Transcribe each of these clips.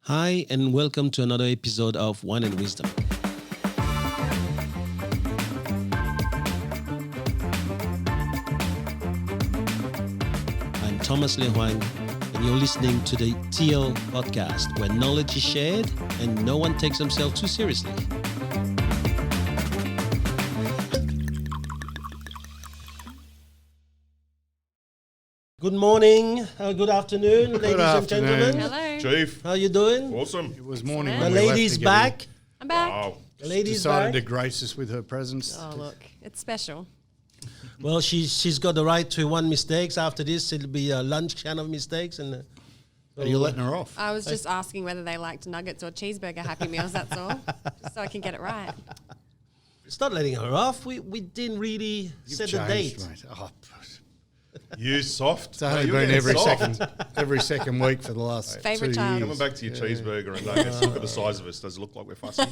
Hi, and welcome to another episode of Wine and Wisdom. I'm Thomas Le Hoang, and you're listening to the TL podcast, where knowledge is shared and no one takes themselves too seriously. Good morning, good afternoon, ladies and gentlemen. Hello. Chief. How you doing? Awesome. It was morning The when we left lady's together. back. I'm back. Wow. The lady's Decided to back. grace us with her presence. Oh, look, it's special. Well, she's got the right to one mistakes. After this, it'll be a lunch kind of mistakes. And Are you letting her off? I was just asking whether they liked nuggets or cheeseburger Happy Meals, that's all. Just so I can get it right. it's not letting her off. We didn't really set the date. Mate. Oh, You soft. it's only Mate, you're been getting every second week for the last Favourite 2 child. years. Coming back to your cheeseburger and nuggets, look at the size of us. Does it look like we're fussy?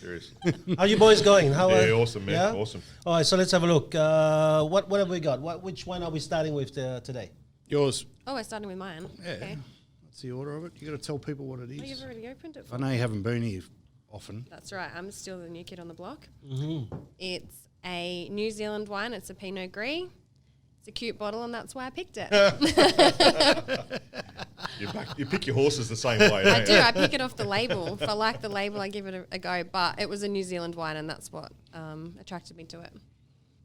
Seriously. How you boys going? How Yeah, awesome, man. yeah? Awesome. All right, so let's have a look. What have we got? Which one are we starting with today? Yours. Oh, we're starting with mine. Yeah. Okay. That's the order of it. You got to tell people what it Oh, you've is. already opened it for I me. know you haven't been here often. That's right. I'm still the new kid on the block. Mm-hmm. It's a New Zealand wine. It's a Pinot Gris. It's a cute bottle, and that's why I picked it. You pick your horses the same way. I don't do. you? I pick it off the label. If I like the label, I give it a go. But it was a New Zealand wine, and that's what attracted me to it.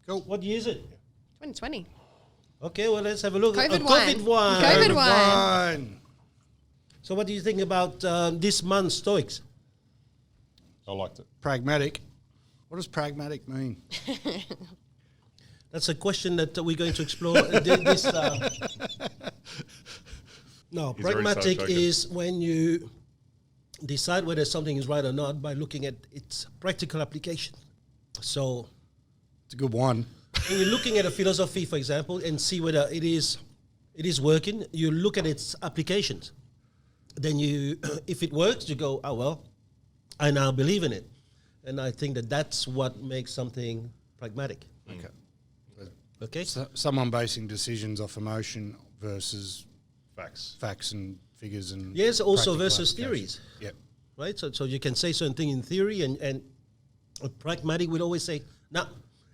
Cool. What year is it? 2020. Okay, well, let's have a look. COVID COVID wine. wine. COVID wine. Fine. So what do you think about this month's Stoics? I liked it. Pragmatic. What does pragmatic mean? That's a question that we're going to explore. This. No, He's very pragmatic self-focused. is when you decide whether something is right or not by looking at its practical application. So It's a good one. when you're looking at a philosophy, for example, and see whether it is working, you look at its applications. Then you, if it works, you go, oh, well, I now believe in it. And I think that that's what makes something pragmatic. Okay. Okay? So, someone basing decisions off emotion versus Facts. facts and figures and Yes, also practical versus application. theories. Yep. Right? So you can say certain thing in theory, and a pragmatic would always say, no,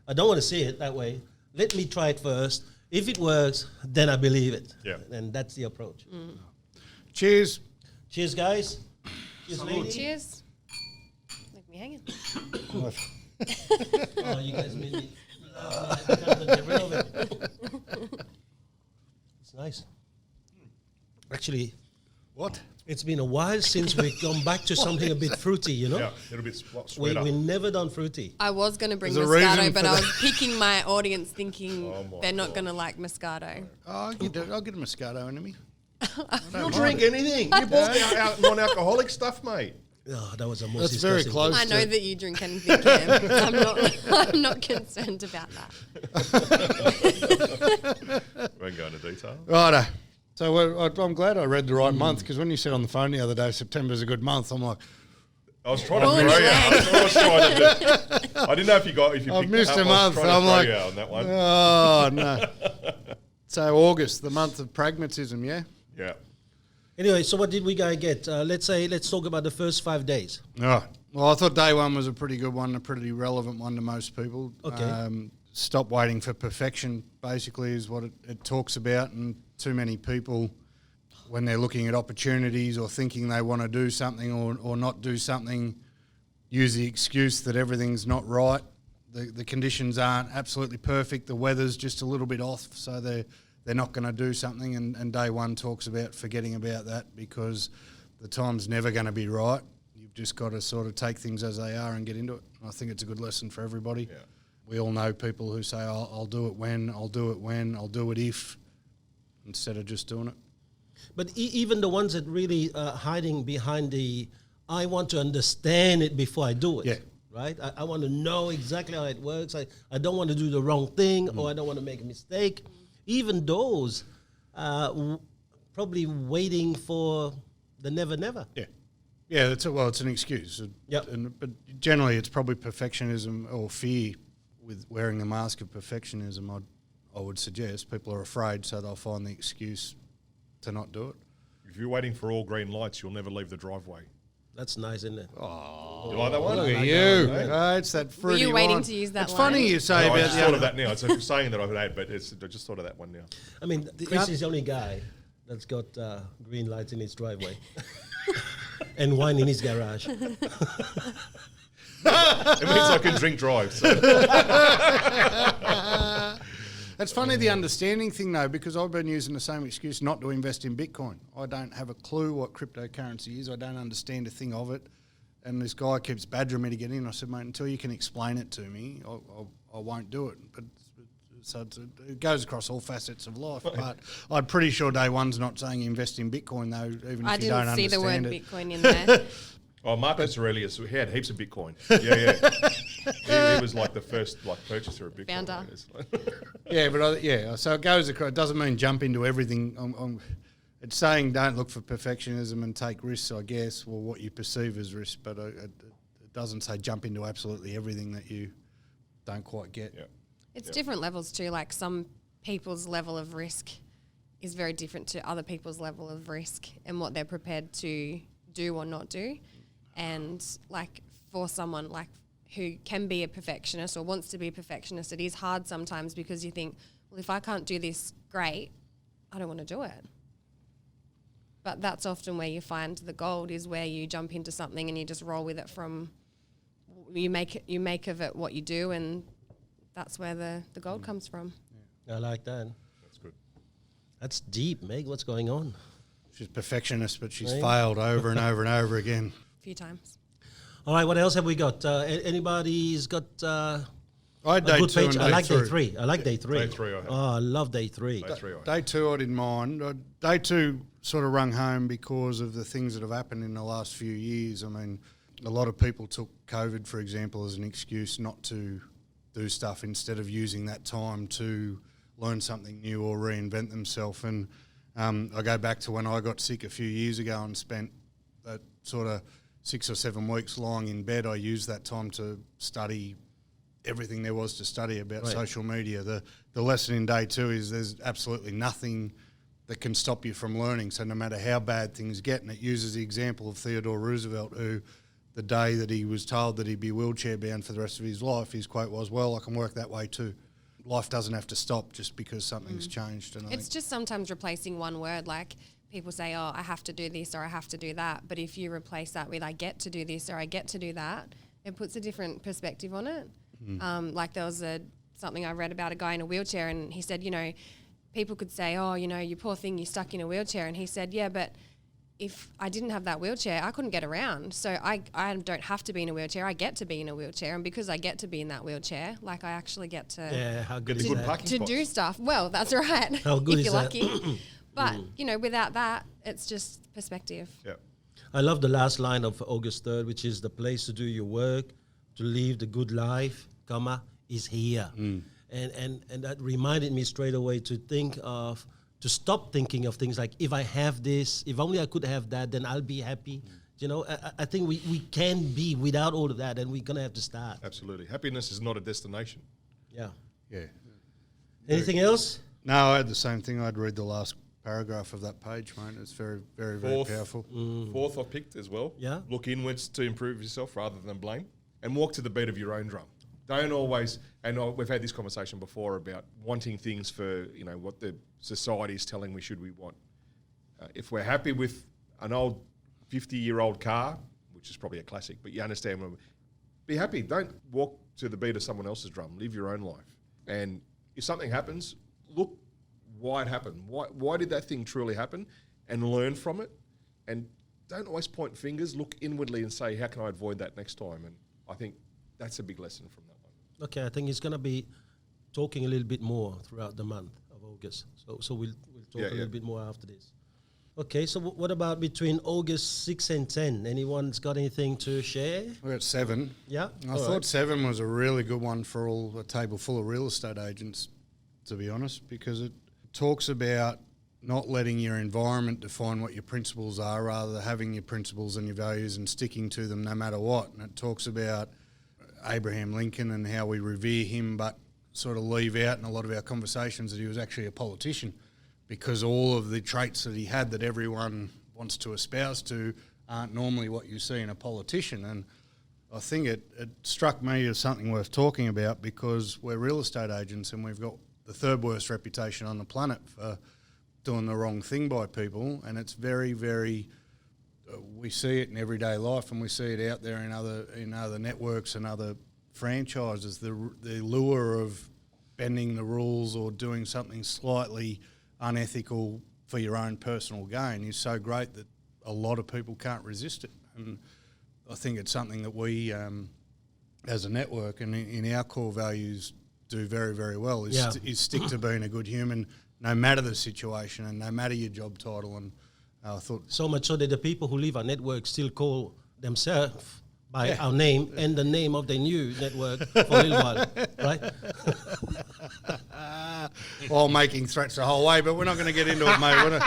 I don't want to say it that way. Let me try it first. If it works, then I believe it. Yeah. And that's the approach. Cheers. Cheers, guys. Cheers, lady. Cheers. Leave me hanging. Oh, you guys made me. I can't get rid of it. It's nice. Actually, What? it's been a while since we've gone back to something a bit fruity, you know? Yeah, it'll be sweeter. We never done fruity. I was going to bring There's a reason Moscato, but for I that. was picking my audience thinking Oh my they're not God. going to like Moscato. Oh, I'll get a Moscato into me. You'll drink anything. You bought the non-alcoholic stuff, mate. Oh, that was a most That's very disgusting close. I know that you drink anything, Cam. I'm not concerned about that. We won't go into detail. Righto. So I'm glad I read the right month, because when you said on the phone the other day September's a good month, I'm like, I was trying to Born throw you leg. out. I was trying to do. I didn't know if you picked I've missed it a up. month. I was trying I'm to throw like, you out on that one. oh no. So August, the month of pragmatism, yeah. Yeah. Anyway, so what did we guys get? Let's talk about the first 5 days. All right. Well, I thought day one was a pretty good one, a pretty relevant one to most people. Okay. Stop waiting for perfection, basically, is what it talks about. And too many people, when they're looking at opportunities or thinking they want to do something or not do something, use the excuse that everything's not right. The conditions aren't absolutely perfect. The weather's just a little bit off, so they're not going to do something. And day one talks about forgetting about that, because the time's never going to be right. You've just got to sort of take things as they are and get into it. I think it's a good lesson for everybody. Yeah. We all know people who say, I'll do it when, I'll do it if, instead of just doing it. But even the ones that really hiding behind the, I want to understand it before I do it. Yeah. Right? I want to know exactly how it works. I don't want to do the wrong thing, or I don't want to make a mistake. Even those, probably waiting for the never, never. Yeah. Yeah, it's an excuse. Yep. But generally it's probably perfectionism or fear with wearing the mask of perfectionism. I would suggest people are afraid, so they'll find the excuse to not do it. If you're waiting for all green lights, you'll never leave the driveway. That's nice, isn't it? You like that one? Look at like you. that one, It's that fruity you waiting line. to use that It's line? funny you say No, I about just the thought other. of that now. It's a saying that I've had, but I just thought of that one now. I mean, Chris is the only guy that's got green lights in his driveway and wine in his garage. It means I can drink drive. So. It's funny the understanding thing though, because I've been using the same excuse not to invest in Bitcoin. I don't have a clue what cryptocurrency is. I don't understand a thing of it. And this guy keeps badgering me to get in. I said, mate, until you can explain it to me, I won't do it. But so it goes across all facets of life. But I'm pretty sure day one's not saying invest in Bitcoin though, even I if you don't didn't see the word understand it. Bitcoin in there. Oh, Marcus Aurelius, he had heaps of Bitcoin. Yeah. he was like the first purchaser of Bitcoin. Founder. Yeah, but so it goes across. It doesn't mean jump into everything. It's saying don't look for perfectionism and take risks, I guess, or what you perceive as risk. But it doesn't say jump into absolutely everything that you don't quite get. Yeah. It's different levels too. Like some people's level of risk is very different to other people's level of risk and what they're prepared to do or not do. And like for someone like who can be a perfectionist or wants to be a perfectionist, it is hard sometimes because you think, well, if I can't do this great, I don't want to do it. But that's often where you find the gold is where you jump into something and you just roll with it from, you make of it what you do, and that's where the gold comes from. I like that. That's good. That's deep, Meg. What's going on? She's a perfectionist, but she's Right. failed over and over and over again. A few times. All right, what else have we got? Anybody's got I had a day good 2 page? and I day like 3. day 3. I like day 3. Day 3 I have. Oh, I love day 3. Day 3 I have. Day 2 I didn't mind. Day 2 sort of rung home because of the things that have happened in the last few years. I mean, a lot of people took COVID, for example, as an excuse not to do stuff instead of using that time to learn something new or reinvent themselves. And I go back to when I got sick a few years ago and spent that sort of 6 or 7 weeks lying in bed. I used that time to study everything there was to study about Right. social media. The lesson in day 2 is there's absolutely nothing that can stop you from learning. So no matter how bad things get, and it uses the example of Theodore Roosevelt, who the day that he was told that he'd be wheelchair bound for the rest of his life, his quote was, well, I can work that way too. Life doesn't have to stop just because something's changed. And I It's think just sometimes replacing one word. Like people say, oh, I have to do this or I have to do that. But if you replace that with I get to do this or I get to do that, it puts a different perspective on it. Like there was something I read about a guy in a wheelchair, and he said, people could say, oh, you poor thing, you're stuck in a wheelchair. And he said, yeah, but if I didn't have that wheelchair, I couldn't get around. So I don't have to be in a wheelchair. I get to be in a wheelchair. And because I get to be in that wheelchair, like I actually get to... Yeah, how good Get is the good that? parking to spots. do stuff. Well, that's right. How good if is you're that? lucky. But, without that, it's just perspective. Yeah. I love the last line of August 3rd, which is the place to do your work, to live the good life, is here. And that reminded me straight away to stop thinking of things like, if I have this, if only I could have that, then I'll be happy. I think we can be without all of that, and we're going to have to start. Absolutely. Happiness is not a destination. Yeah. yeah. Anything else? No, I had the same thing. I'd read the last paragraph of that page, mate. It's very, very, very Fourth. powerful. Fourth I picked as well. Yeah. Look inwards to improve yourself rather than blame, and walk to the beat of your own drum. Don't always, we've had this conversation before about wanting things for, what the society is telling we want. If we're happy with an old 50-year-old car, which is probably a classic, but you understand, be happy. Don't walk to the beat of someone else's drum. Live your own life. And if something happens, look why it happened. Why did that thing truly happen? And learn from it. And don't always point fingers. Look inwardly and say, how can I avoid that next time? And I think that's a big lesson from that one. Okay, I think he's going to be talking a little bit more throughout the month of August. So we'll talk a little bit more after this. Okay, so what about between August 6 and 10? Anyone's got anything to share? We're at 7. Yeah? I thought 7 was a really good one for a table full of real estate agents, to be honest, because it talks about not letting your environment define what your principles are, rather having your principles and your values and sticking to them no matter what. And it talks about Abraham Lincoln and how we revere him, but sort of leave out in a lot of our conversations that he was actually a politician, because all of the traits that he had that everyone wants to espouse to aren't normally what you see in a politician. And I think it struck me as something worth talking about, because we're real estate agents and we've got the third worst reputation on the planet for doing the wrong thing by people, and it's very, very. We see it in everyday life, and we see it out there in other networks and other franchises. The lure of bending the rules or doing something slightly unethical for your own personal gain is so great that a lot of people can't resist it. And I think it's something that we, as a network and in our core values, do very, very well. Is stick to being a good human, no matter the situation and no matter your job title. And I thought so much so that the people who leave our network still call themselves by our name and the name of the new network for a little while, right? While making threats the whole way, but we're not going to get into it, mate.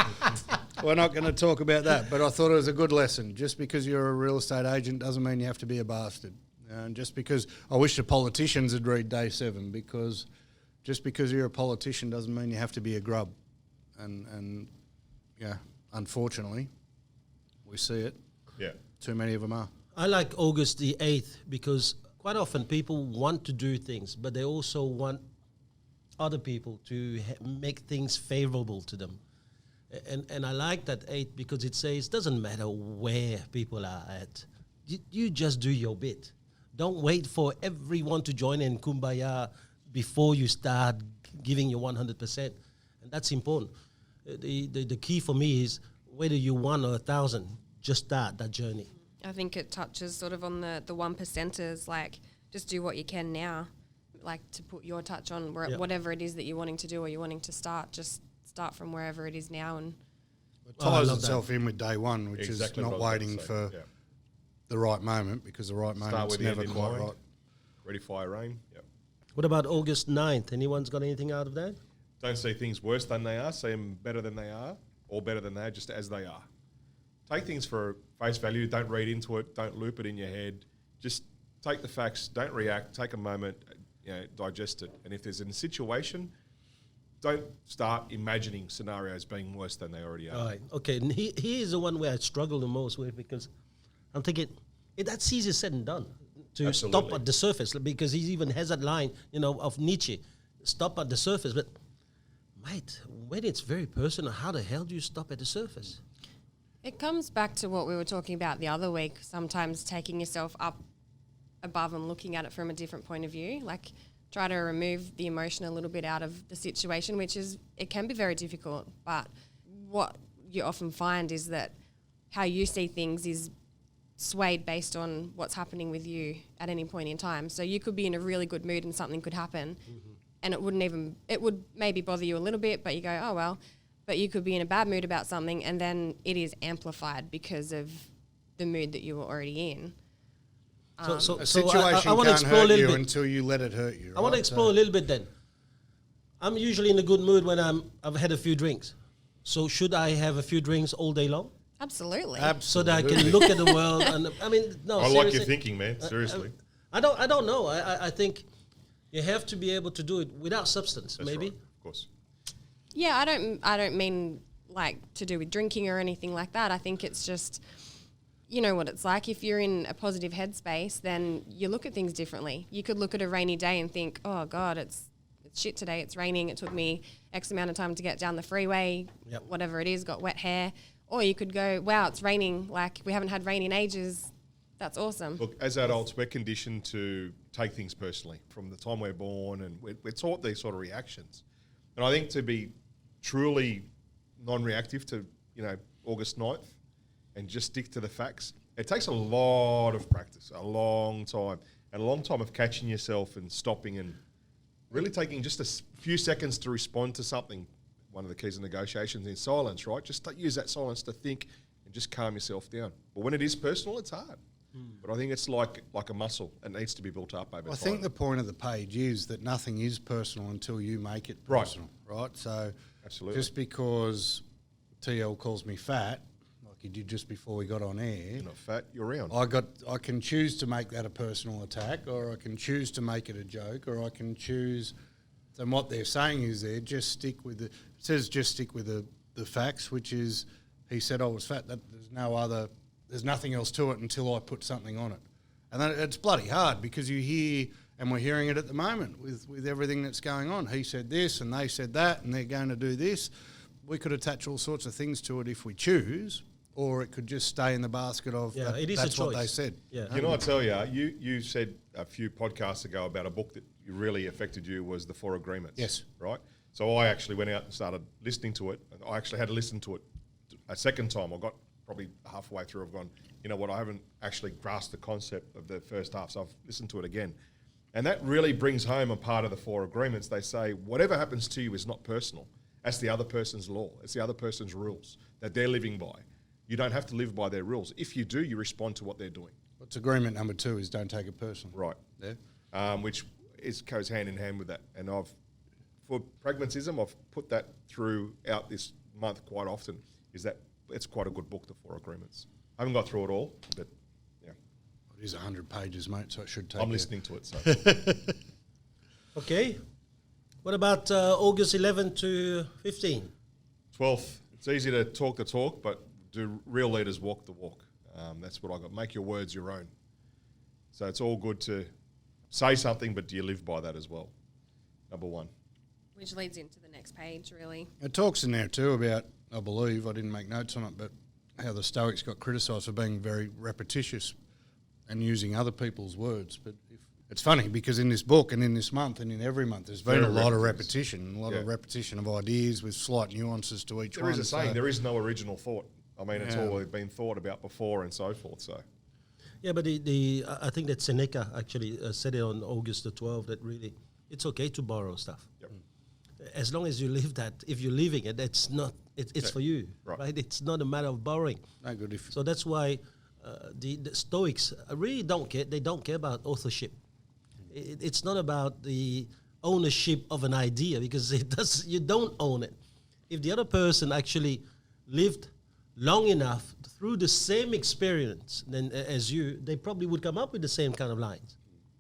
We're not going to talk about that. But I thought it was a good lesson. Just because you're a real estate agent doesn't mean you have to be a bastard. And just because I wish the politicians had read Day 7, because just because you're a politician doesn't mean you have to be a grub. And yeah, unfortunately, we see it. Yeah. Too many of them are. I like August the 8th because quite often people want to do things, but they also want other people to make things favorable to them. And I like that 8 because it says, doesn't matter where people are at. You just do your bit. Don't wait for everyone to join in kumbaya before you start giving your 100%. And that's important. The key for me is whether you 1 or 1,000, just start that journey. I think it touches sort of on the 1%ers, like just do what you can now, like to put your touch on whatever it is that you're wanting to do or you're wanting to start, just start from wherever it is now. And it ties itself in with Day 1, which Exactly is not waiting for the right moment, because the right moment's never quite right. Ready, fire, rain. Yep. What about August 9th? Anyone's got anything out of that? Don't see things worse than they are. See them better than they are, or better than they are, just as they are. Take things for face value. Don't read into it. Don't loop it in your head. Just take the facts. Don't react. Take a moment. Digest it. And if there's a situation, don't start imagining scenarios being worse than they already are. All right. Okay. And here's the one where I struggle the most with, because I'm thinking that's easier said than done to stop at the surface, because he even has that line, of Nietzsche, stop at the surface. But mate, when it's very personal, how the hell do you stop at the surface? it comes back to what we were talking about the other week, sometimes taking yourself up above and looking at it from a different point of view. Like, try to remove the emotion a little bit out of the situation, it can be very difficult. But what you often find is that how you see things is swayed based on what's happening with you at any point in time. So you could be in a really good mood and something could happen, and it would maybe bother you a little bit, but you go, oh well. But you could be in a bad mood about something, and then it is amplified because of the mood that you were already in. So a situation I can't hurt you until you let it hurt you. Right? I want to explore a little bit then. I'm usually in a good mood when I've had a few drinks. So should I have a few drinks all day long? Absolutely. So that I can look at the world and I seriously. like your thinking, man. Seriously. I don't know. I think you have to be able to do it without substance. That's maybe. right, of course. Yeah, I don't mean like to do with drinking or anything like that. I think it's just, you know what it's like. If you're in a positive headspace, then you look at things differently. You could look at a rainy day and think, oh God, it's shit today. It's raining. It took me X amount of time to get down the freeway, whatever it is, got wet hair. Or you could go, wow, it's raining. Like, we haven't had rain in ages. That's awesome. Look, as adults, we're conditioned to take things personally from the time we're born, and we're taught these sort of reactions. And I think to be truly non-reactive to, August 9th and just stick to the facts, it takes a lot of practice, a long time, and a long time of catching yourself and stopping and really taking just a few seconds to respond to something. One of the keys of negotiations is silence, right? Just use that silence to think and just calm yourself down. But when it is personal, it's hard. But I think it's like a muscle. It needs to be built up over time. I think the point of the page is that nothing is personal until you make it personal, right? So Absolutely. Just because TL calls me fat, like he did just before we got on air, You're not fat, you're round. I can choose to make that a personal attack, or I can choose to make it a joke, or I can choose. And what they're saying is just stick with the facts, which is he said I was fat. That there's nothing else to it until I put something on it. And then it's bloody hard because you hear, and we're hearing it at the moment with everything that's going on. He said this and they said that and they're going to do this. We could attach all sorts of things to it if we choose, or it could just stay in the basket of it is that's a what choice. they said. Yeah. You know, I tell you said a few podcasts ago about a book that really affected you was The Four Agreements. Yes. Right? So I actually went out and started listening to it. And I actually had to listen to it a second time. I got probably halfway through. I've gone, you know what, I haven't actually grasped the concept of the first half, so I've listened to it again. And that really brings home a part of the Four Agreements. They say, whatever happens to you is not personal. That's the other person's law. It's the other person's rules that they're living by. You don't have to live by their rules. If you do, you respond to what they're doing. What's agreement number 2 is don't take it personal. Right. Yeah. Which goes hand in hand with that. And for pragmatism, I've put that throughout this month quite often, is that it's quite a good book, The Four Agreements. I haven't got through it all, but yeah. It is 100 pages, mate, so it should take I'm listening to it. So Okay. What about August 11 to 15? 12th, it's easy to talk the talk, but do real leaders walk the walk? That's what I got. Make your words your own. So it's all good to say something, but do you live by that as well? Number 1. Which leads into the next page, really. It talks in there too about, I believe, I didn't make notes on it, but how the Stoics got criticised for being very repetitious and using other people's words. But it's funny because in this book and in this month and in every month, there's been Very a lot of repetitious. repetition, of repetition of ideas with slight nuances to each There one. is a saying, so- there is no original thought. I mean, it's all been thought about before and so forth. So Yeah, but I think that Seneca actually said it on August the 12th, that really it's okay to borrow stuff. Yep. As long as you live that, if you're living it, it's not, it's for you, Right. right? It's not a matter of borrowing. No good if So that's why the Stoics really don't care. They don't care about authorship. It's not about the ownership of an idea, because you don't own it. If the other person actually lived long enough through the same experience as you, they probably would come up with the same kind of lines.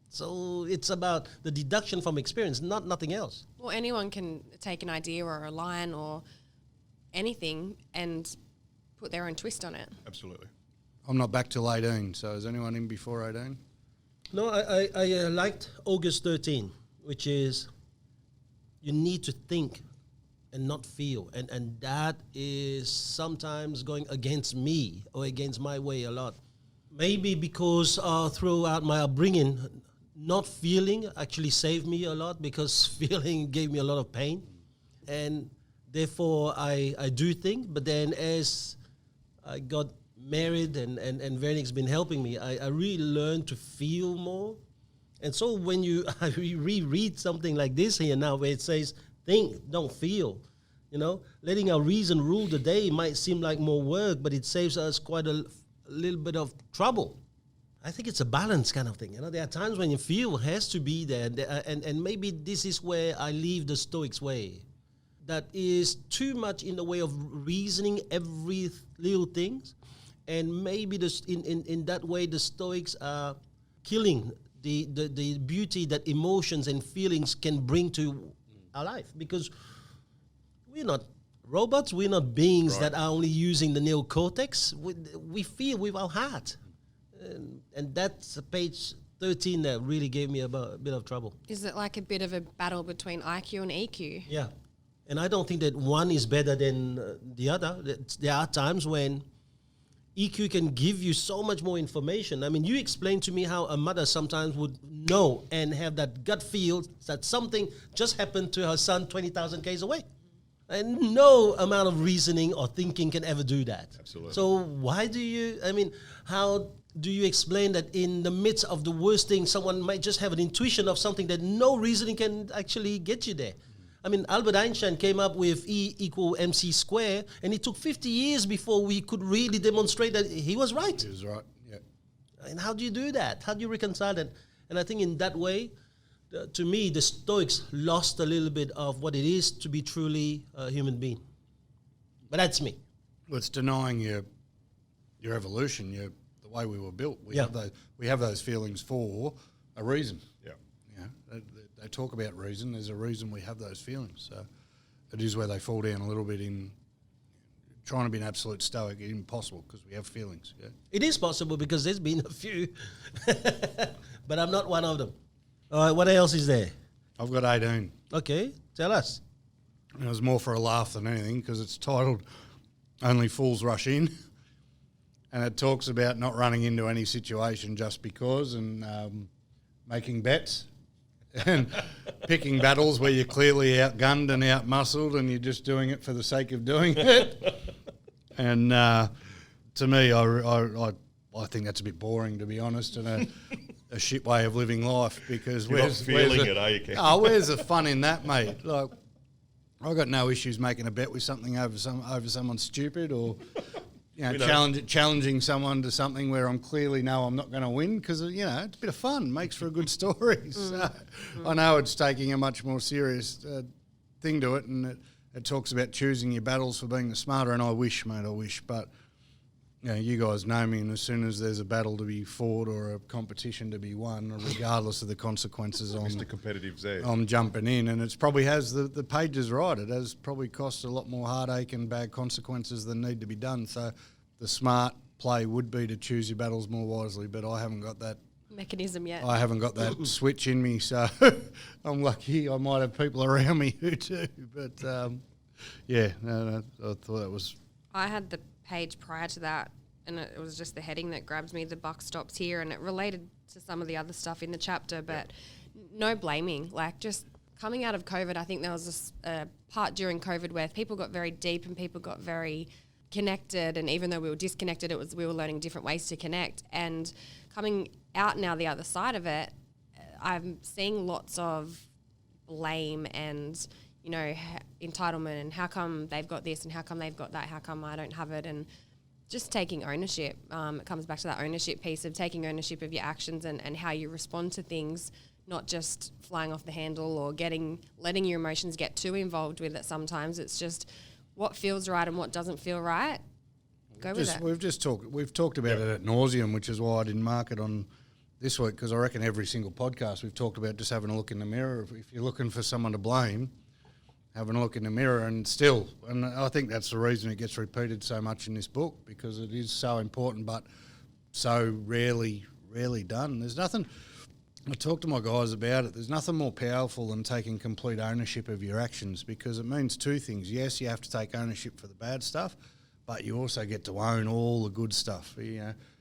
So it's about the deduction from experience, nothing else. Well, anyone can take an idea or a line or anything and put their own twist on it. absolutely. I'm not back till 18, so is anyone in before 18? No, I liked August 13, which is you need to think and not feel. And that is sometimes going against me or against my way a lot. Maybe because throughout my upbringing, not feeling actually saved me a lot, because feeling gave me a lot of pain. And therefore, I do think. But then as I got married and Vernix's been helping me, I really learned to feel more. And so when I reread something like this here now, where it says, think, don't feel, letting our reason rule the day might seem like more work, but it saves us quite a little bit of trouble. I think it's a balance kind of thing. There are times when you feel has to be there, and maybe this is where I leave the Stoics way. That is too much in the way of reasoning every little thing, and maybe in that way the Stoics are killing the beauty that emotions and feelings can bring to our life, because we're not robots, we're not beings that are only using the neocortex. We feel with our heart. And that's page 13 that really gave me a bit of trouble. Is it like a bit of a battle between IQ and EQ? Yeah. And I don't think that one is better than the other. There are times when EQ can give you so much more information. I mean, you explained to me how a mother sometimes would know and have that gut feel that something just happened to her son 20,000 k's away. And no amount of reasoning or thinking can ever do that. Absolutely. So how do you explain that in the midst of the worst thing, someone might just have an intuition of something that no reasoning can actually get you there? I mean, Albert Einstein came up with E equal mc squared, and it took 50 years before we could really demonstrate that he was right. He was right, yeah. And how do you do that? How do you reconcile that? And I think in that way, to me, the Stoics lost a little bit of what it is to be truly a human being. But that's me. Well, it's denying your evolution, the way we were built. We have those feelings for a reason. Yeah. They talk about reason. There's a reason we have those feelings. So it is where they fall down a little bit in trying to be an absolute stoic is impossible because we have feelings. Yeah. It is possible because there's been a few, but I'm not one of them. All right, what else is there? I've got 18. Okay, tell us. And it was more for a laugh than anything because it's titled Only Fools Rush In. And it talks about not running into any situation just because and making bets and picking battles where you're clearly outgunned and outmuscled and you're just doing it for the sake of doing it. And to me, I think that's a bit boring, to be honest, and a shit way of living life because You're not feeling it, are you, Ken? Oh, where's the fun in that, mate? Like, I've got no issues making a bet with something over someone stupid or challenging someone to something where I'm clearly know I'm not going to win because, it's a bit of fun, makes for a good story. So I know it's taking a much more serious thing to it, and it talks about choosing your battles for being the smarter, and I wish, but you guys know me, and as soon as there's a battle to be fought or a competition to be won, regardless of the consequences, Mr. Competitive's there. I'm jumping in, and it's probably has the pages right. It has probably cost a lot more heartache and bad consequences than need to be done. So the smart play would be to choose your battles more wisely, but I haven't got that mechanism yet. I haven't got that switch in me, so I'm lucky. I might have people around me who do, but I thought that was. I had the page prior to that, and it was just the heading that grabs me. The buck stops here, and it related to some of the other stuff in the chapter, but no blaming. Like, just coming out of COVID, I think there was a part during COVID where people got very deep and people got very connected, and even though we were disconnected, we were learning different ways to connect. And coming out now the other side of it, I'm seeing lots of blame and entitlement, and how come they've got this and how come they've got that, how come I don't have it, and just taking ownership. It comes back to that ownership piece of taking ownership of your actions and how you respond to things, not just flying off the handle or letting your emotions get too involved with it. Sometimes it's just what feels right and what doesn't feel right. Go with it. We've talked about it at nauseum, which is why I didn't mark it on this week, because I reckon every single podcast we've talked about just having a look in the mirror. If you're looking for someone to blame, having a look in the mirror, and I think that's the reason it gets repeated so much in this book, because it is so important but so rarely done. There's nothing, I talk to my guys about it, there's nothing more powerful than taking complete ownership of your actions, because it means two things. Yes, you have to take ownership for the bad stuff, but you also get to own all the good stuff.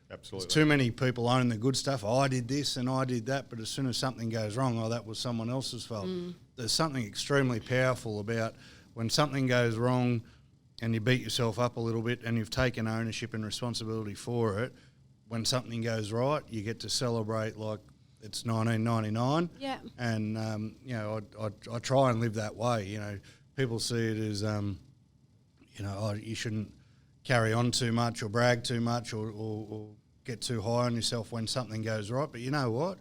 Absolutely. Too many people own the good stuff. I did this and I did that, but as soon as something goes wrong, that was someone else's fault. There's something extremely powerful about when something goes wrong and you beat yourself up a little bit and you've taken ownership and responsibility for it. When something goes right, you get to celebrate like it's 1999. Yeah. And, I try and live that way. People see it as, you shouldn't carry on too much or brag too much or get too high on yourself when something goes right. But you know what?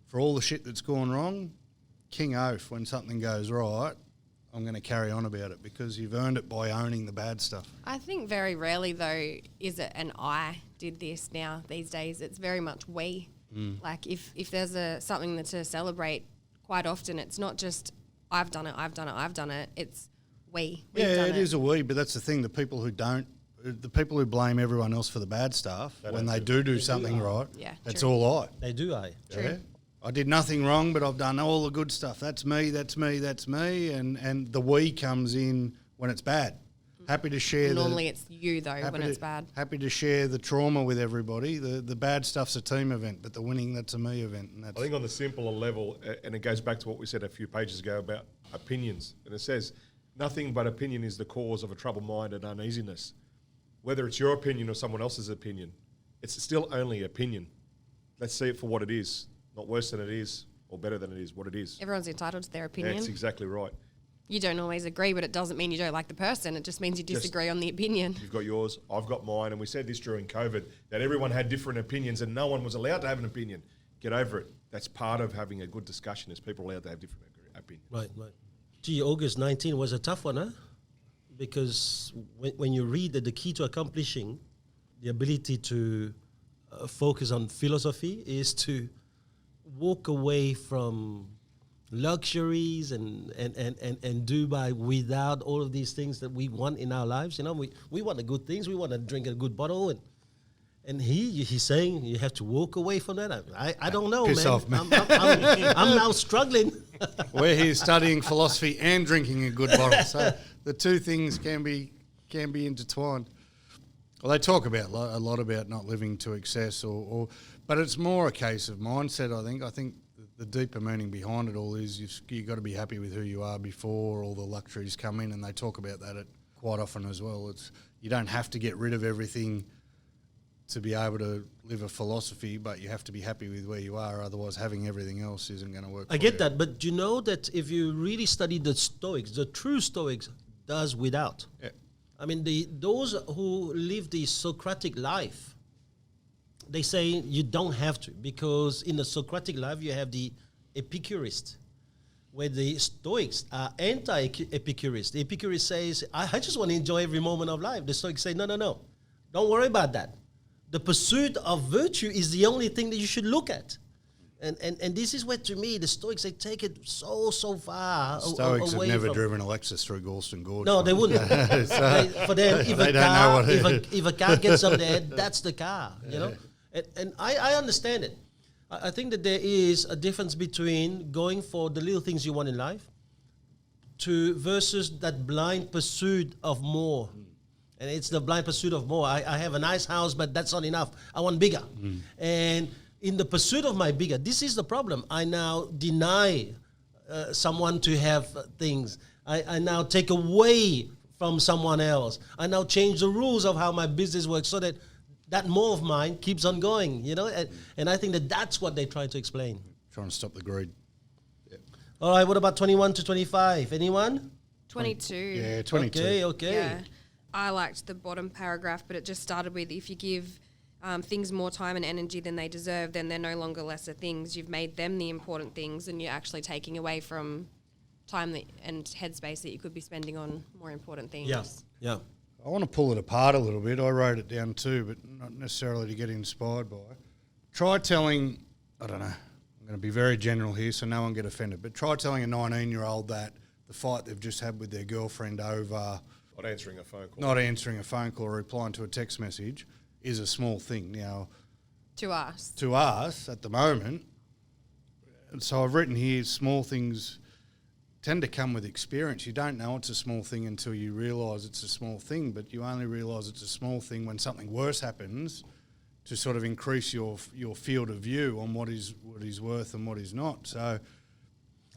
For all the shit that's gone wrong, king oath, when something goes right, I'm going to carry on about it because you've earned it by owning the bad stuff. I think very rarely, though, is it an I did this now these days. It's very much we. Like if there's something to celebrate, quite often it's not just I've done it. It's we. We've done it. It is a we, but that's the thing. The people who blame everyone else for the bad stuff, when they do something right, it's all I. They do, True. Yeah? I did nothing wrong, but I've done all the good stuff. That's me, and the we comes in when it's bad. Happy to share. Normally it's you, though, when it's bad. Happy to share the trauma with everybody. The bad stuff's a team event, but the winning, that's a me event. And I think on the simpler level, and it goes back to what we said a few pages ago about opinions, and it says, nothing but opinion is the cause of a troubled mind and uneasiness. Whether it's your opinion or someone else's opinion, it's still only opinion. Let's see it for what it is, not worse than it is or better than it is, what it is. Everyone's entitled to their opinion. That's exactly right. You don't always agree, but it doesn't mean you don't like the person. It just means you disagree on the opinion. You've got yours, I've got mine, and we said this during COVID, that everyone had different opinions and no one was allowed to have an opinion. Get over it. That's part of having a good discussion, is people allowed to have different opinions. Right. Gee, August 19 was a tough one, huh? Because when you read that the key to accomplishing the ability to focus on philosophy is to walk away from luxuries and Dubai without all of these things that we want in our lives. You know, we want the good things. We want to drink a good bottle, and he's saying you have to walk away from that. I don't know, Piss man. off, man. I'm now struggling. We're here studying philosophy and drinking a good bottle, so the two things can be intertwined. Well, they talk about a lot about not living to excess, but it's more a case of mindset. I think the deeper meaning behind it all is you got to be happy with who you are before all the luxuries come in, and they talk about that quite often as well. You don't have to get rid of everything to be able to live a philosophy, but you have to be happy with where you are. Otherwise, having everything else isn't going to work. I get that, but you know that if you really study the Stoics, the true Stoics does without. Yeah. I mean, those who live the Socratic life, they say you don't have to, because in the Socratic life you have the Epicurist, where the Stoics are anti-Epicurist. The Epicurist says, I just want to enjoy every moment of life. The Stoics say, no, don't worry about that. The pursuit of virtue is the only thing that you should look at. And this is where, to me, the Stoics, they take it so far Stoics away have never from driven a Lexus through Galston Gorge. No, they wouldn't. For them, if a car gets up there, that's the car, you know? And I understand it. I think that there is a difference between going for the little things you want in life versus that blind pursuit of more. And it's the blind pursuit of more. I have a nice house, but that's not enough. I want bigger. And in the pursuit of my bigger, this is the problem. I now deny someone to have things. I now take away from someone else. I now change the rules of how my business works so that more of mine keeps on going, you know? And I think that's what they try to explain. Trying to stop the greed. All right, what about 21 to 25? Anyone? 22. Yeah, 22. Okay. Yeah. I liked the bottom paragraph, but it just started with, if you give things more time and energy than they deserve, then they're no longer lesser things. You've made them the important things, and you're actually taking away from time and headspace that you could be spending on more important things. Yeah. I want to pull it apart a little bit. I wrote it down too, but not necessarily to get inspired by it. Try telling, I don't know, I'm going to be very general here so no one get offended, but try telling a 19-year-old that the fight they've just had with their girlfriend over Not answering a phone call. not answering a phone call or replying to a text message is a small thing. Now, To us. to us at the moment, and so I've written here, small things tend to come with experience. You don't know it's a small thing until you realise it's a small thing, but you only realise it's a small thing when something worse happens to sort of increase your field of view on what is worth and what is not. So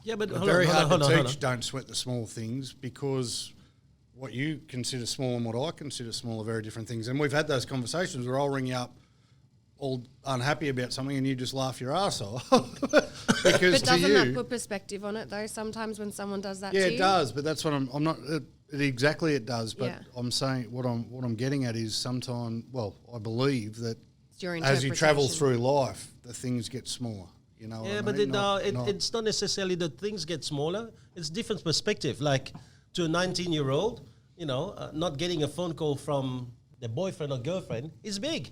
Yeah, but it's hold very on, hard hold to on. teach don't sweat the small things, because what you consider small and what I consider small are very different things. And we've had those conversations where I'll ring you up all unhappy about something and you just laugh your ass off. Because But to doesn't you, that put perspective on it, though, sometimes when someone does that yeah, to it you? does. But that's what I'm not exactly it does. But Yeah. I'm saying what I'm getting at is sometimes, well, I believe that It's your as you travel interpretation. through life, the things get smaller. You know, Yeah, what I but mean? it's not necessarily that things get smaller. It's different perspective. Like to a 19-year-old, you know, not getting a phone call from their boyfriend or girlfriend is big.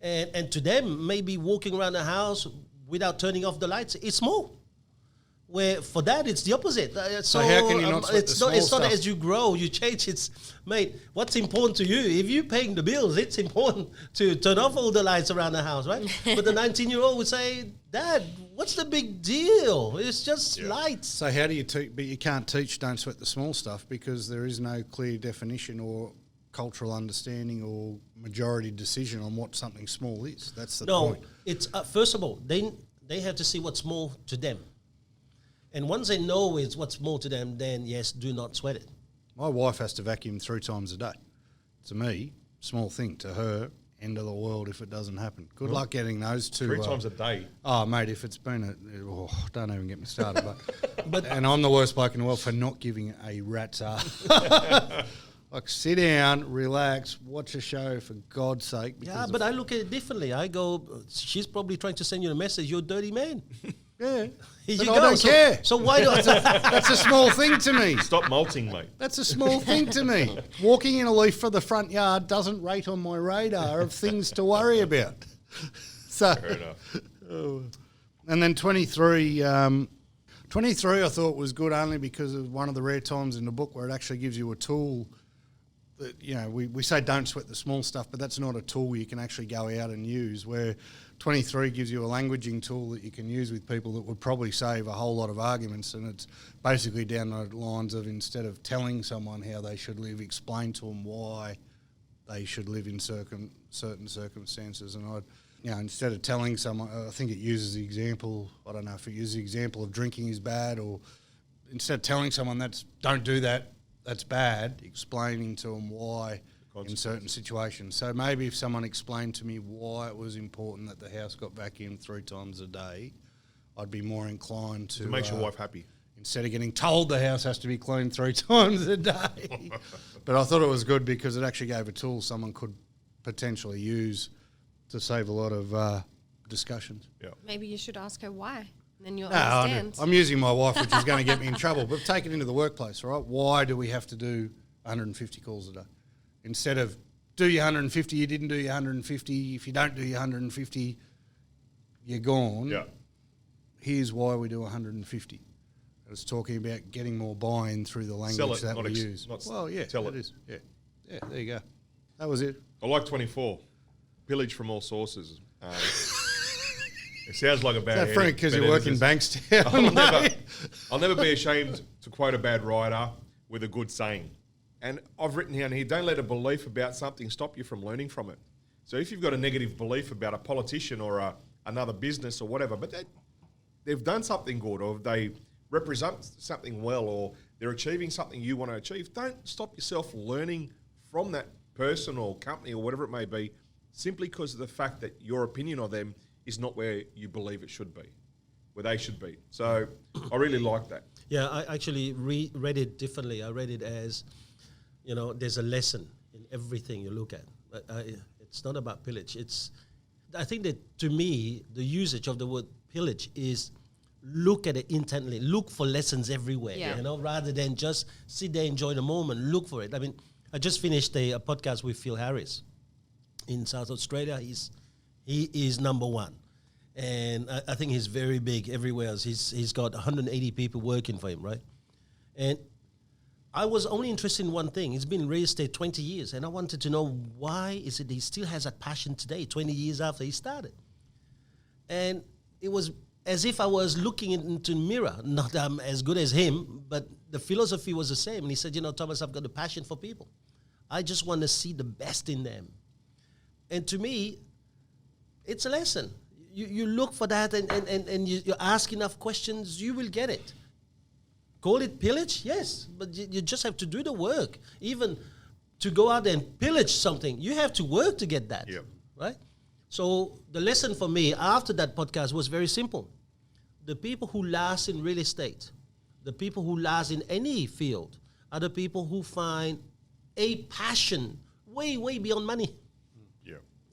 And to them, maybe walking around the house without turning off the lights is small. Where for that, it's the opposite. So how can you not sweat the small it's not stuff? as you grow, you change. It's, mate, what's important to you? If you're paying the bills, it's important to turn off all the lights around the house, right? But the 19-year-old would say, Dad, what's the big deal? It's just lights. So how do you teach? But you can't teach don't sweat the small stuff because there is no clear definition or cultural understanding or majority decision on what something small is. That's the point. It's first of all, they have to see what's small to them. And once they know it's what's more to them, then yes, do not sweat it. My wife has to vacuum 3 times a day. To me, small thing. To her, end of the world if it doesn't happen. Good luck getting those two. 3 times a day. Oh, mate, if it's been don't even get me started. But and I'm the worst bloke in the world for not giving a rat's ass. Like, sit down, relax, watch a show for God's sake. Yeah, but I look at it differently. I go, she's probably trying to send you a message, you're a dirty man. Yeah, Here but you I go. don't care. So why do That's a small thing to me. Stop molting, mate. That's a small thing to me. Walking in a leaf for the front yard doesn't rate on my radar of things to worry about. So, Fair enough. and then 23, 23 I thought was good only because of one of the rare times in the book where it actually gives you a tool that, you know, we say don't sweat the small stuff, but that's not a tool you can actually go out and use, where 23 gives you a languaging tool that you can use with people that would probably save a whole lot of arguments, and it's basically down the lines of, instead of telling someone how they should live, explain to them why they should live in certain circumstances. And instead of telling someone, I think it uses the example, I don't know if it uses the example of drinking is bad, or instead of telling someone don't do that, that's bad, explaining to them why in certain situations. So maybe if someone explained to me why it was important that the house got vacuumed 3 times a day, I'd be more inclined to... It makes your wife happy. Instead of getting told the house has to be cleaned 3 times a day. But I thought it was good because it actually gave a tool someone could potentially use to save a lot of discussions. Yeah. Maybe you should ask her why. And then you'll No, understand. I'm using my wife, which is going to get me in trouble. But take it into the workplace, all right? Why do we have to do 150 calls a day? Instead of do your 150, you didn't do your 150. If you don't do your 150, you're gone. Yeah. Here's why we do 150. It's talking about getting more buy-in through the language that we use. Well, yeah, tell it. Is. Yeah, there you go. That was it. I like 24. Pillage from all sources. It sounds like a bad Is that Frank because you work in Bankstown? I'll never be ashamed to quote a bad writer with a good saying. And I've written down here, don't let a belief about something stop you from learning from it. So if you've got a negative belief about a politician or another business or whatever, but they've done something good, or they represent something well, or they're achieving something you want to achieve, don't stop yourself learning from that person or company or whatever it may be, simply because of the fact that your opinion of them is not where you believe it should be, where they should be. So I really like that. Yeah, I actually read it differently. I read it as, there's a lesson in everything you look at. It's not about pillage. I think that, to me, the usage of the word pillage is look at it intently. Look for lessons everywhere, rather than just sit there, enjoy the moment, look for it. I mean, I just finished a podcast with Phil Harris in South Australia. He is number one. And I think he's very big everywhere else. He's got 180 people working for him, right? And I was only interested in one thing. He's been in real estate 20 years, and I wanted to know why is it he still has that passion today, 20 years after he started. And it was as if I was looking into a mirror. Not that I'm as good as him, but the philosophy was the same. And he said, Thomas, I've got a passion for people. I just want to see the best in them. And to me, it's a lesson. You look for that and you ask enough questions, you will get it. Call it pillage? Yes, but you just have to do the work. Even to go out and pillage something, you have to work to get that, right? So the lesson for me after that podcast was very simple. The people who last in real estate, the people who last in any field, are the people who find a passion way, way beyond money.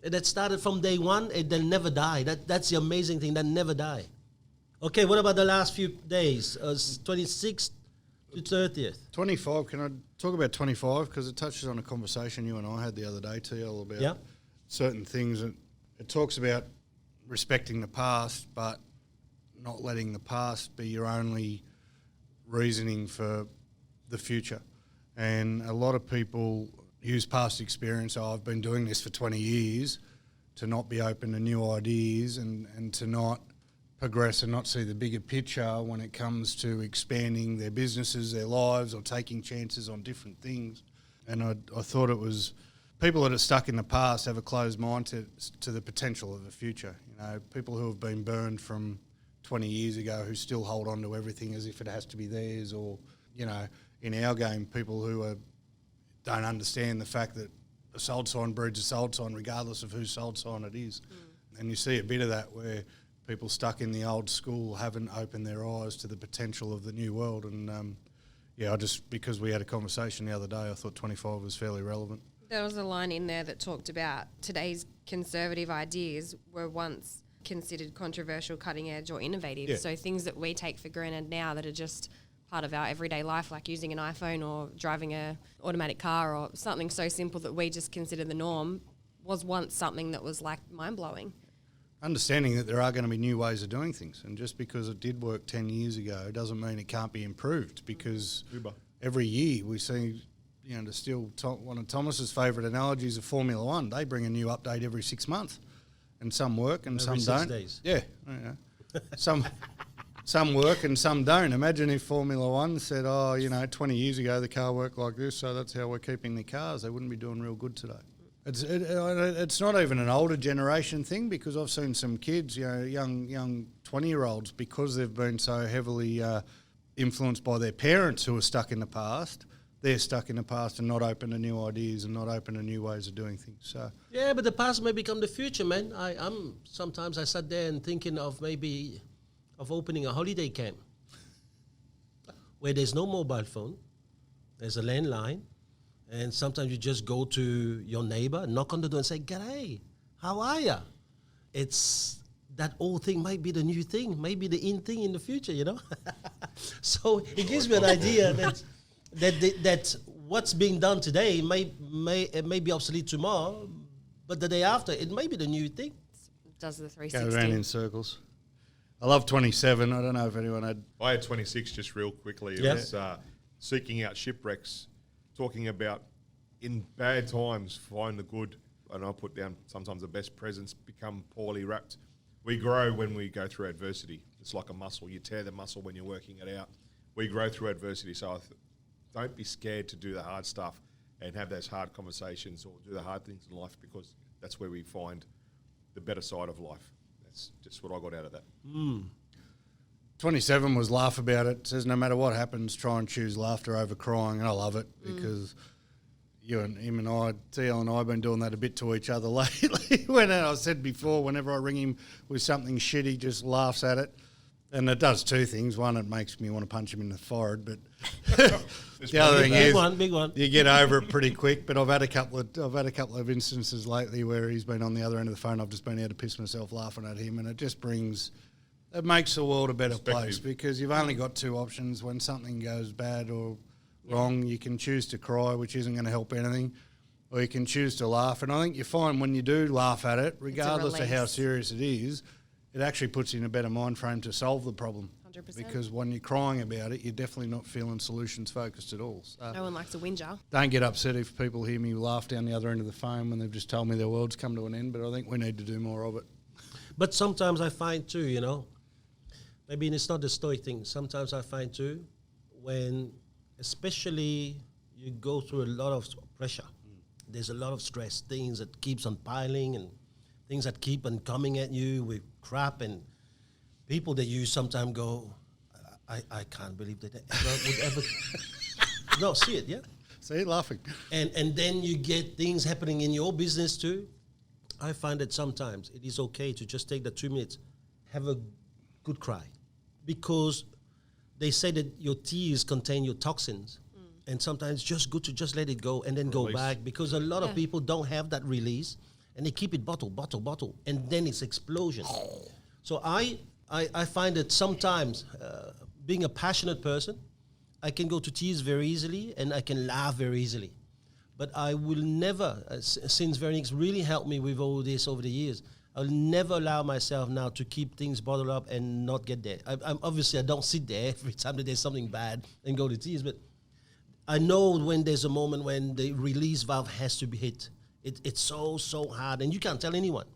That started from day one, and they'll never die. That's the amazing thing, they'll never die. Okay, what about the last few days? 26th to 30th. 25, can I talk about 25? Because it touches on a conversation you and I had the other day, TL, about certain things. It talks about respecting the past, but not letting the past be your only reasoning for the future. And a lot of people use past experience, I've been doing this for 20 years, to not be open to new ideas and to not progress and not see the bigger picture when it comes to expanding their businesses, their lives, or taking chances on different things. And I thought it was people that are stuck in the past have a closed mind to the potential of the future. People who have been burned from 20 years ago who still hold on to everything as if it has to be theirs, or, in our game, people who don't understand the fact that a sold sign breeds a sold sign regardless of whose sold sign it is. And you see a bit of that where people stuck in the old school haven't opened their eyes to the potential of the new world. And because we had a conversation the other day, I thought 25 was fairly relevant. There was a line in there that talked about today's conservative ideas were once considered controversial, cutting edge or innovative. Yeah. So things that we take for granted now that are just part of our everyday life, like using an iPhone or driving a automatic car or something so simple that we just consider the norm, was once something that was like mind-blowing. understanding that there are going to be new ways of doing things. And just because it did work 10 years ago doesn't mean it can't be improved, because Uber. every year we see, to steal one of Thomas's favourite analogies of Formula One, they bring a new update every 6 months. And some work and Every some 6 don't. days. Yeah. Some work and some don't. Imagine if Formula One said, 20 years ago the car worked like this, so that's how we're keeping the cars. They wouldn't be doing real good today. It's not even an older generation thing, because I've seen some kids, young 20-year-olds, because they've been so heavily influenced by their parents who are stuck in the past. They're stuck in the past and not open to new ideas and not open to new ways of doing things. So Yeah, but the past may become the future, man. Sometimes I sat there and thinking of opening a holiday camp where there's no mobile phone, there's a landline, and sometimes you just go to your neighbor, knock on the door and say, "G'day, how are ya?" It's that old thing might be the new thing, maybe the in thing in the future, So it gives me an idea that what's being done today may be obsolete tomorrow, but the day after it may be the new thing. Does the go 360. around in circles. I love 27. I don't know if anyone had... I had 26 just real quickly. It Yeah. was seeking out shipwrecks, talking about in bad times, find the good. And I put down sometimes the best presents become poorly wrapped. We grow when we go through adversity. It's like a muscle. You tear the muscle when you're working it out. We grow through adversity. So don't be scared to do the hard stuff and have those hard conversations or do the hard things in life, because that's where we find the better side of life. That's just what I got out of that. 27 was laugh about it. Says no matter what happens, try and choose laughter over crying. And I love it because you and him and I, TL and I, have been doing that a bit to each other lately. When I said before, whenever I ring him with something shit, he just laughs at it. And it does two things. One, it makes me want to punch him in the forehead, but the other thing is, Big one. you get over it pretty quick. But I've had a couple of instances lately where he's been on the other end of the phone. I've just been able to piss myself laughing at him, and it makes the world a better place, because you've only got two options. When something goes bad or wrong, you can choose to cry, which isn't going to help anything, or you can choose to laugh. And I think you find when you do laugh at it, regardless of how release. serious it is, it actually puts you in a better mind frame to solve the problem. 100%. Because when you're crying about it, you're definitely not feeling solutions focused at all. So No one likes a whinger. don't get upset if people hear me laugh down the other end of the phone when they've just told me their world's come to an end, but I think we need to do more of it. But sometimes I find too, maybe it's not the Stoic thing. Sometimes I find too, when especially you go through a lot of pressure, there's a lot of stress, things that keeps on piling and things that keep on coming at you with crap, and people that you sometimes go, I can't believe that they would ever. No, see it, yeah? See, laughing. And then you get things happening in your business too. I find that sometimes it is okay to just take the 2 minutes, have a good cry, because they say that your tears contain your toxins, and sometimes it's just good to just let it go and then go back, because a lot of people don't have that release, and they keep it bottle, and then it's explosion. So I find that sometimes being a passionate person, I can go to tears very easily and I can laugh very easily. But I will never, since Vernix really helped me with all this over the years, I'll never allow myself now to keep things bottled up and not get there. Obviously, I don't sit there every time that there's something bad and go to tears, but I know when there's a moment when the release valve has to be hit. It's so hard, and you can't tell anyone.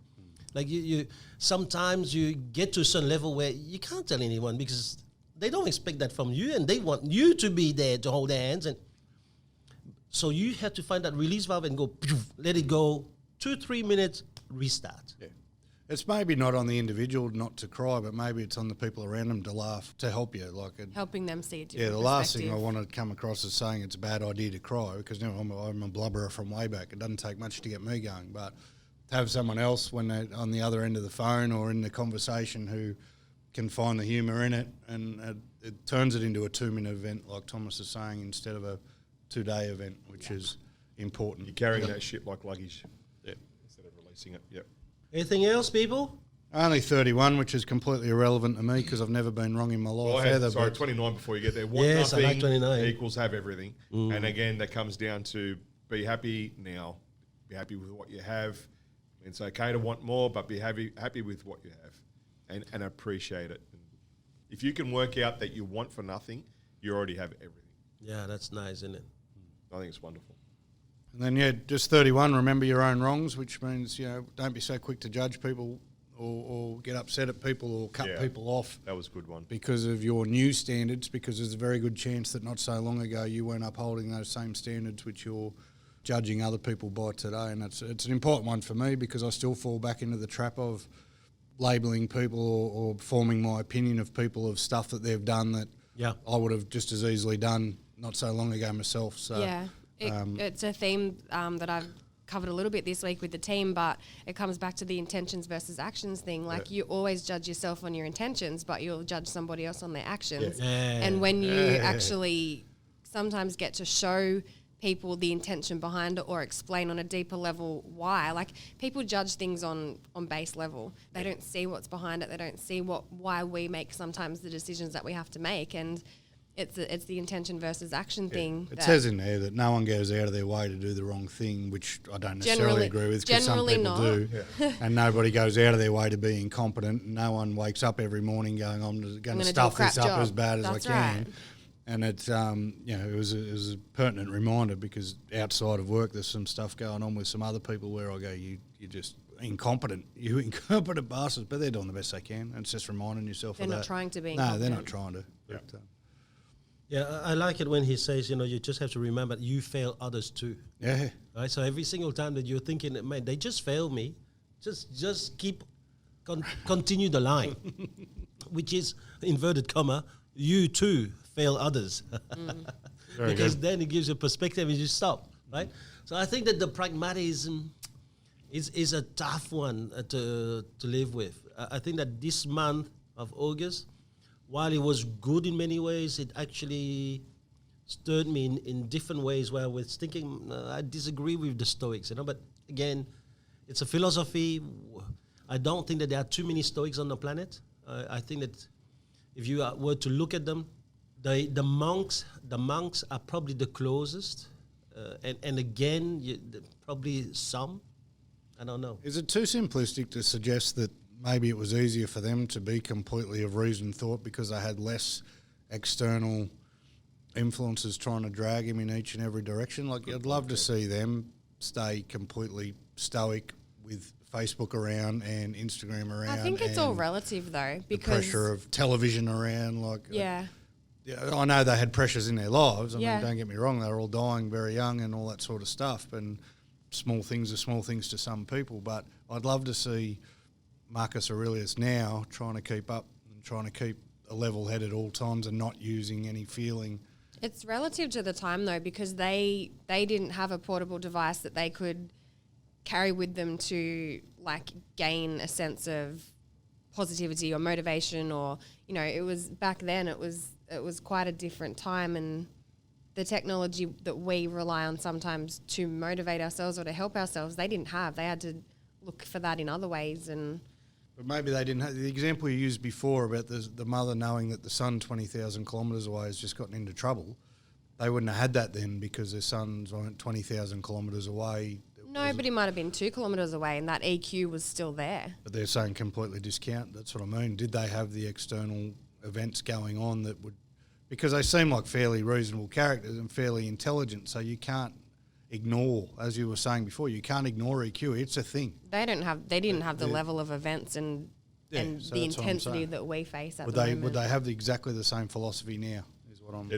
Like you sometimes you get to a certain level where you can't tell anyone because they don't expect that from you, and they want you to be there to hold their hands. And so you have to find that release valve and go, let it go, 2-3 minutes, restart. Yeah. It's maybe not on the individual not to cry, but maybe it's on the people around them to laugh, to help you. Helping them see a different Yeah, the last thing I perspective. want to come across is saying it's a bad idea to cry, because I'm a blubberer from way back. It doesn't take much to get me going, but to have someone else when they're on the other end of the phone or in the conversation who can find the humour in it, and it turns it into a 2-minute event, like Thomas is saying, instead of a 2-day event, which is important. You're carrying that shit like luggage. Yeah. Instead of releasing it. Yep. Anything else, people? Only 31, which is completely irrelevant to me because I've never been wrong in my life. Well, I had, either, sorry, but 29 before you get there. Want Yes, I nothing like 29. equals have everything. And again, that comes down to be happy now. Be happy with what you have. It's okay to want more, but be happy with what you have and appreciate it. And if you can work out that you want for nothing, you already have everything. Yeah, that's nice, isn't it? I think it's wonderful. And then, just 31, remember your own wrongs, which means, don't be so quick to judge people or get upset at people or cut people off. That was a good one. Because of your new standards, because there's a very good chance that not so long ago you weren't upholding those same standards which you're judging other people by today. And it's an important one for me because I still fall back into the trap of labelling people or forming my opinion of people of stuff that they've done that I would have just as easily done not so long ago myself. So it's a theme that I've covered a little bit this week with the team, but it comes back to the intentions versus actions thing. Like you always judge yourself on your intentions, but you'll judge somebody else on their actions. And when you actually sometimes get to show people the intention behind it or explain on a deeper level why. Like people judge things on base level. They don't see what's behind it. They don't see why we make sometimes the decisions that we have to make. And it's the intention versus action thing. It says in there that no one goes out of their way to do the wrong thing, which I don't necessarily agree with because some people do. Yeah. And nobody goes out of their way to be incompetent. No one wakes up every morning going, I'm going to stuff this up as bad as I can. Right. And it's, it was a pertinent reminder because outside of work, there's some stuff going on with some other people where I go, you're just incompetent, you incompetent bastards, but they're doing the best they can. And it's just reminding yourself of that. They're not trying to be incompetent. No, they're not trying to. Yeah. But, I like it when he says, you just have to remember you fail others too. Yeah. Right. So every single time that you're thinking, man, they just failed me, just keep continue the line, which is inverted comma. You too fail others, because then it gives you perspective and you stop. Right. So I think that the pragmatism is a tough one to live with. I think that this month of August, while it was good in many ways, it actually stirred me in different ways where I was thinking, I disagree with the Stoics, but again, it's a philosophy. I don't think that there are too many Stoics on the planet. I think that if you were to look at them, the monks are probably the closest. And again, probably some. I don't know. Is it too simplistic to suggest that maybe it was easier for them to be completely of reasoned thought because they had less external influences trying to drag him in each and every direction? Like, I'd love to see them stay completely stoic with Facebook around and Instagram around. I think it's all relative though, because the pressure of television around. I know they had pressures in their lives. I mean, don't get me wrong, they were all dying very young and all that sort of stuff. And small things are small things to some people. But I'd love to see Marcus Aurelius now trying to keep up and trying to keep a level head at all times and not using any feeling. It's relative to the time though, because they didn't have a portable device that they could carry with them to gain a sense of positivity or motivation, or it was back then it was quite a different time, and the technology that we rely on sometimes to motivate ourselves or to help ourselves, they didn't have. They had to look for that in other ways. But maybe they didn't have the example you used before about the mother knowing that the son 20,000 kilometres away has just gotten into trouble. They wouldn't have had that then because their sons weren't 20,000 kilometres away. No, but he might have been 2 kilometres away and that EQ was still there. But they're saying completely discount. That's what I mean. Did they have the external events going on that would... Because they seem like fairly reasonable characters and fairly intelligent, so you can't ignore, as you were saying before, you can't ignore EQ. It's a thing. They didn't have the level of events and so the intensity that we face at the moment. Would they have exactly the same philosophy now? Is what I'm.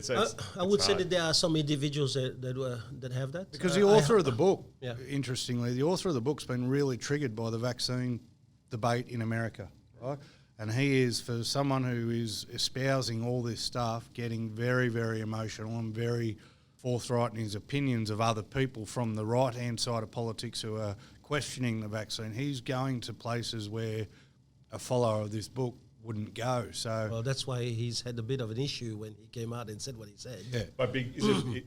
I would say that there are some individuals that have that. Because the author of the book, interestingly, the author of the book's been really triggered by the vaccine debate in America, right? And he is, for someone who is espousing all this stuff, getting very, very emotional and very forthright in his opinions of other people from the right-hand side of politics who are questioning the vaccine. He's going to places where a follower of this book wouldn't go. So, well, that's why he's had a bit of an issue when he came out and said what he said. Yeah. But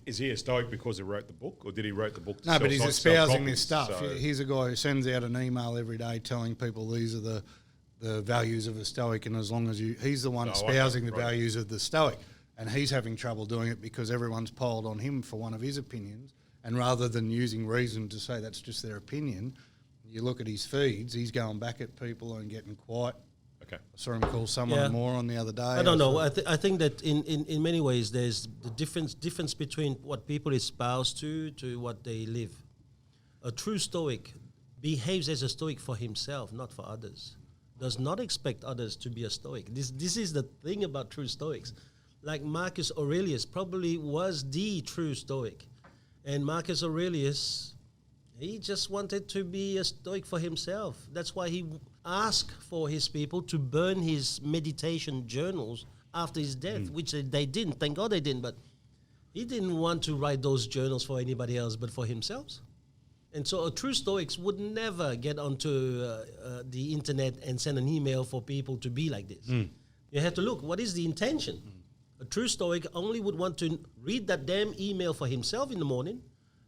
is he a Stoic because he wrote the book, or did he write the book to No, but he's espousing this stuff. So he's a guy who sends out an email every day telling people these are the values of a Stoic, and as long as he's the one espousing the values of the Stoic, and he's having trouble doing it because everyone's piled on him for one of his opinions, and rather than using reason to say that's just their opinion, you look at his feeds, he's going back at people and getting quiet. Okay. I saw him call someone Yeah. a moron the other day. I don't know. I think that in many ways there's the difference between what people espouse to what they live. A true Stoic behaves as a Stoic for himself, not for others. Does not expect others to be a Stoic. This is the thing about true Stoics. Like Marcus Aurelius probably was the true Stoic. And Marcus Aurelius, he just wanted to be a Stoic for himself. That's why he asked for his people to burn his meditation journals after his death, which they didn't. Thank God they didn't. But he didn't want to write those journals for anybody else but for himself. And so a true Stoics would never get onto the internet and send an email for people to be like this. You have to look, what is the intention? A true Stoic only would want to read that damn email for himself in the morning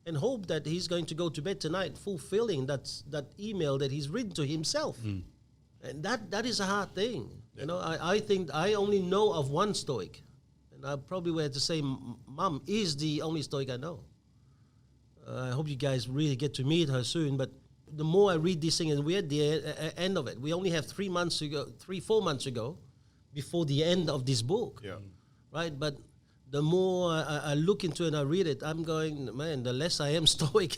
and hope that he's going to go to bed tonight fulfilling that email that he's written to himself. And that is a hard thing. You know, I think I only know of one Stoic. And I probably would have to say Mum is the only Stoic I know. I hope you guys really get to meet her soon. But the more I read this thing, and we're at the end of it. We only have 4 months to go before the end of this book. Yeah. Right? But the more I look into it and I read it, I'm going, man, the less I am Stoic.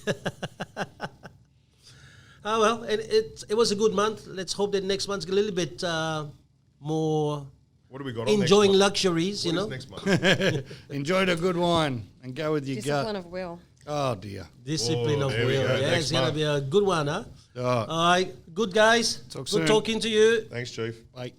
Oh, well, it was a good month. Let's hope that next month's a little bit more What do we got on enjoying next month? luxuries, What you is know. next month? Enjoy the good wine and go with your Discipline gut. of will. Oh, dear. Discipline Oh, of there will. we go. Yeah, Next it's going to month. be a good one, huh? Oh, All right. Good, guys. Talk Good soon. talking to you. Thanks, Chief. bye.